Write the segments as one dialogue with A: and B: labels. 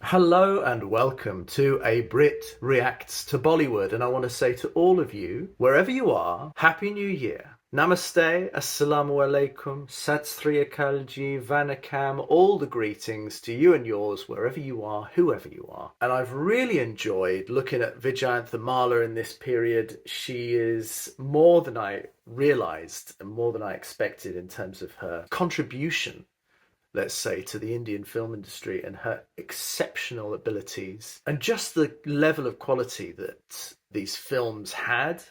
A: Hello and welcome to A Brit Reacts to Bollywood, and I want to say to all of you, wherever you are, Happy New Year. Namaste, Assalamu Alaikum, Sat Sri Akal Ji, Vanakam, all the greetings to you and yours, wherever you are, whoever you are. And I've really enjoyed looking at VYJAYANTHIMALA in this period. She is more than I realised and more than I expected in terms of her contribution, let's say, to the Indian film industry and her exceptional abilities and just the level of quality that these films had.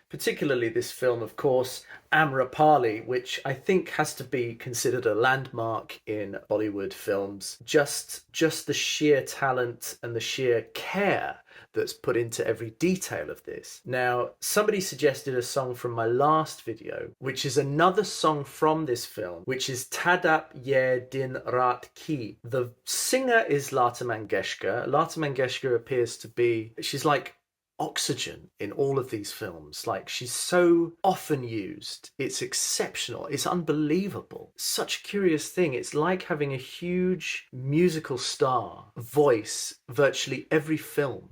A: Particularly this film, of course, Amrapali, which I think has to be considered a landmark in Bollywood films. Just the sheer talent and the sheer care that's put into every detail of this. Now, somebody suggested a song from my last video, which is another song from this film, which is TADAP YEH Din Raat Ki. The singer is Lata Mangeshkar. Lata Mangeshkar appears to be, she's like oxygen in all of these films. Like, she's so often used. It's exceptional. It's unbelievable. Such a curious thing. It's like having a huge musical star voice virtually every film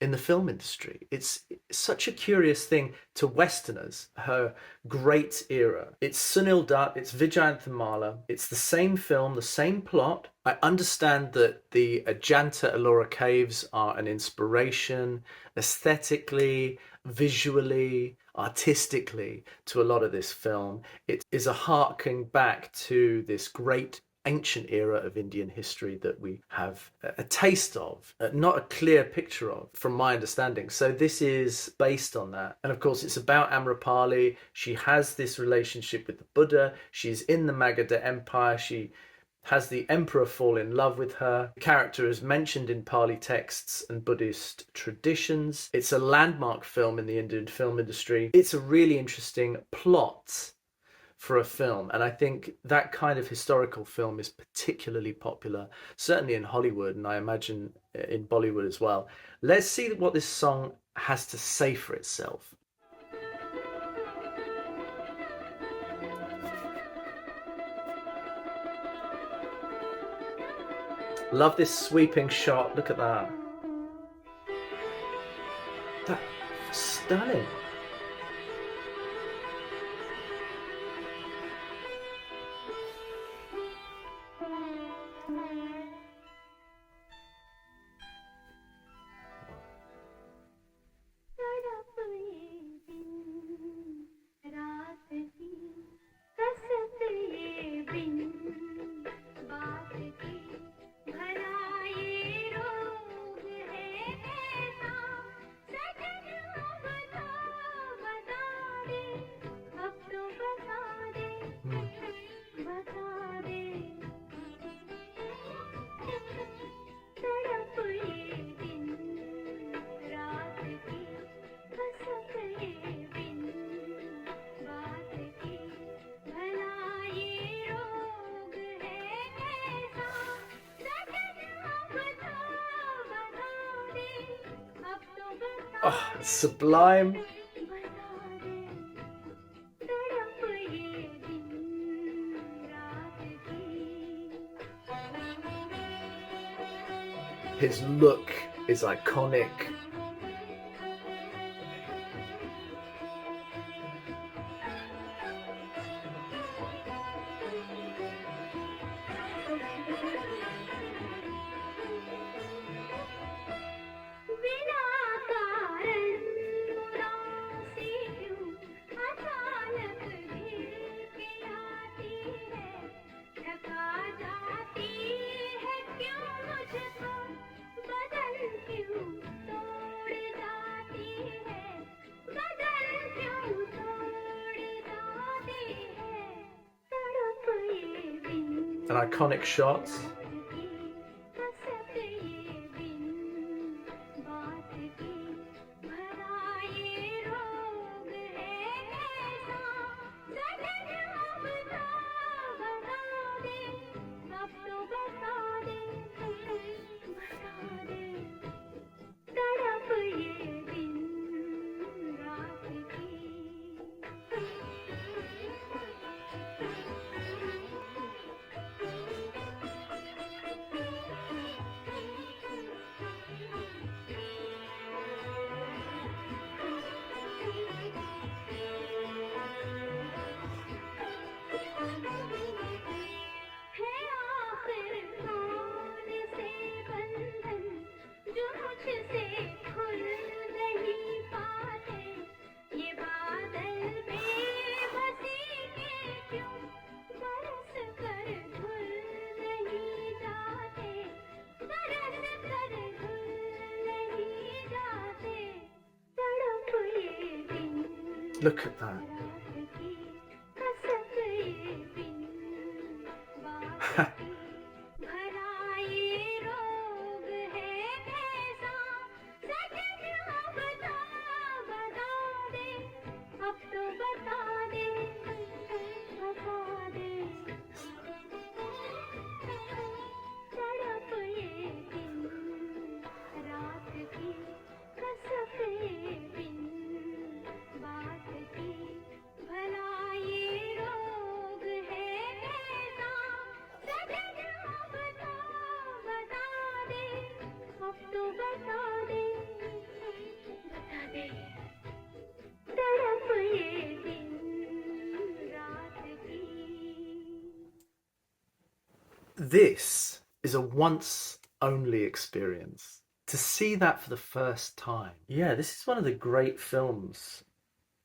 A: in the film industry. It's such a curious thing to Westerners, her great era. It's Sunil Dutt, it's VYJAYANTHIMALA, it's the same film, the same plot. I understand that the Ajanta Ellora caves are an inspiration aesthetically, visually, artistically to a lot of this film. It is a harking back to this great ancient era of Indian history that we have a taste of, not a clear picture of, from my understanding. So this is based on that. And of course, it's about Amrapali. She has this relationship with the Buddha. She's in the Magadha Empire. She has the emperor fall in love with her. The character is mentioned in Pali texts and Buddhist traditions. It's a landmark film in the Indian film industry. It's a really interesting plot for a film, and I think that kind of historical film is particularly popular, certainly in Hollywood, and I imagine in Bollywood as well. Let's see what this song has to say for itself. Love this sweeping shot. Look at that. That's stunning. Oh, sublime. His look is iconic. An iconic shot. Look at that. This is a once only experience. To see that for the first time. Yeah, this is one of the great films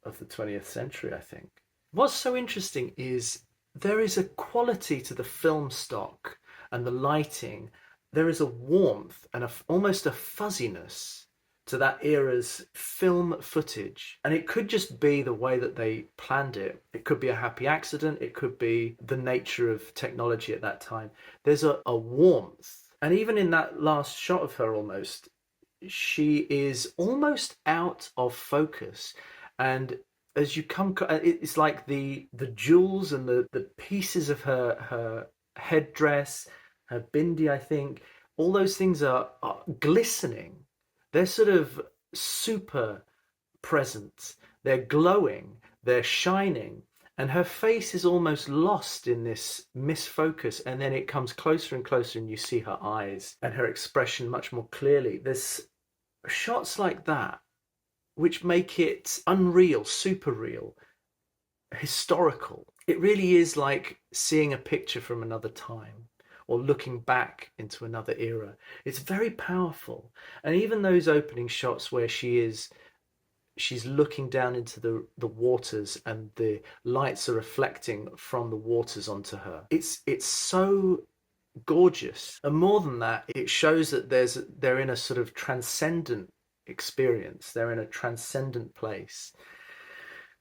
A: of the 20th century, I think. What's so interesting is there is a quality to the film stock and the lighting. There is a warmth and almost a fuzziness to that era's film footage. And it could just be the way that they planned it. It could be a happy accident. It could be the nature of technology at that time. There's a warmth. And even in that last shot of her almost, she is almost out of focus. And as you come, it's like the jewels and the pieces of her headdress, her bindi, I think, all those things are glistening. They're sort of super present. They're glowing. They're shining. And her face is almost lost in this misfocus. And then it comes closer and closer and you see her eyes and her expression much more clearly. There's shots like that which make it unreal, super real, historical. It really is like seeing a picture from another time or looking back into another era. It's very powerful. And even those opening shots where she's looking down into the waters and the lights are reflecting from the waters onto her. It's so gorgeous. And more than that, it shows that they're in a sort of transcendent experience. They're in a transcendent place.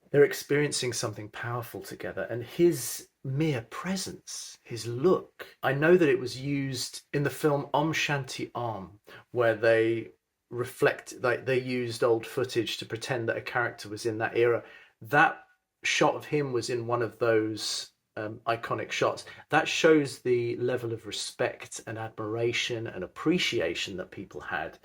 A: They're experiencing something powerful together. And his mere presence, his look. I know that it was used in the film Om Shanti Om, where they used old footage to pretend that a character was in that era. That shot of him was in one of those iconic shots. That shows the level of respect and admiration and appreciation that people had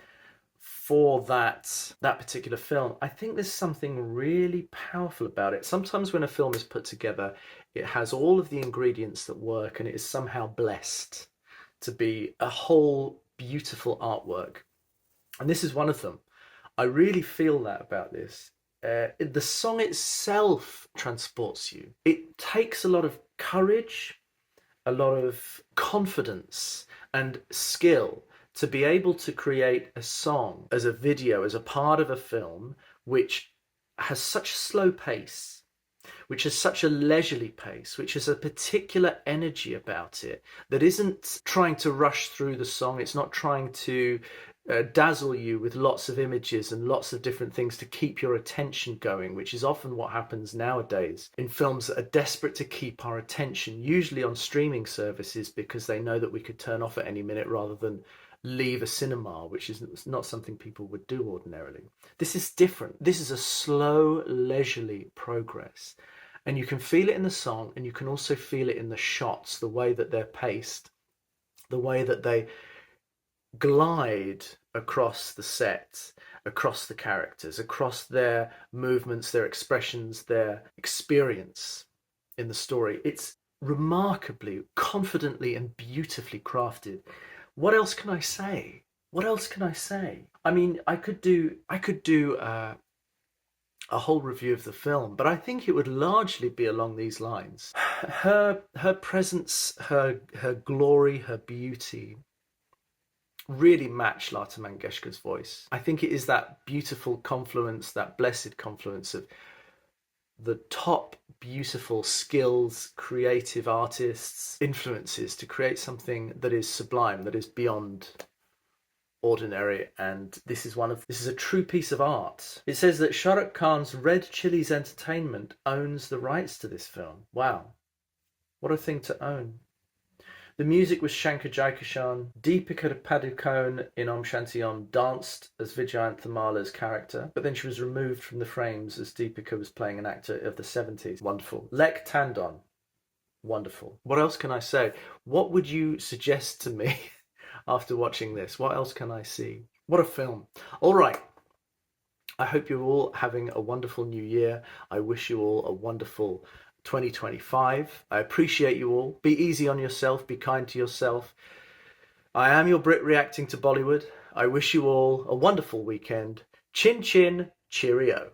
A: for that particular film. I think there's something really powerful about it. Sometimes when a film is put together, it has all of the ingredients that work and it is somehow blessed to be a whole beautiful artwork. And this is one of them. I really feel that about this. The song itself transports you. It takes a lot of courage, a lot of confidence and skill to be able to create a song as a video, as a part of a film, which has such a slow pace, which has such a leisurely pace, which has a particular energy about it that isn't trying to rush through the song. It's not trying to dazzle you with lots of images and lots of different things to keep your attention going, which is often what happens nowadays in films that are desperate to keep our attention, usually on streaming services, because they know that we could turn off at any minute rather than leave a cinema, which is not something people would do ordinarily. This is different. This is a slow, leisurely progress. And you can feel it in the song, and you can also feel it in the shots, the way that they're paced, the way that they glide across the set, across the characters, across their movements, their expressions, their experience in the story. It's remarkably, confidently and beautifully crafted. What else can I say? What else can I say? I mean, I could do a whole review of the film, but I think it would largely be along these lines. Her presence, her glory, her beauty really match Lata Mangeshkar's voice. I think it is that beautiful confluence, that blessed confluence of the top beautiful skills, creative artists, influences to create something that is sublime, that is beyond ordinary, and this is a true piece of art. It says that Shah Rukh Khan's Red Chillies Entertainment owns the rights to this film. Wow, what a thing to own. The music was Shankar Jaikishan. Deepika Padukone in Om Shanti Om danced as Vijayanthamala's character, but then she was removed from the frames as Deepika was playing an actor of the 70s. Wonderful. Lek Tandon. Wonderful. What else can I say? What would you suggest to me after watching this? What else can I see? What a film. All right. I hope you're all having a wonderful new year. I wish you all a wonderful 2025. I appreciate you all. Be easy on yourself. Be kind to yourself. I am your Brit reacting to Bollywood. I wish you all a wonderful weekend. Chin chin, cheerio.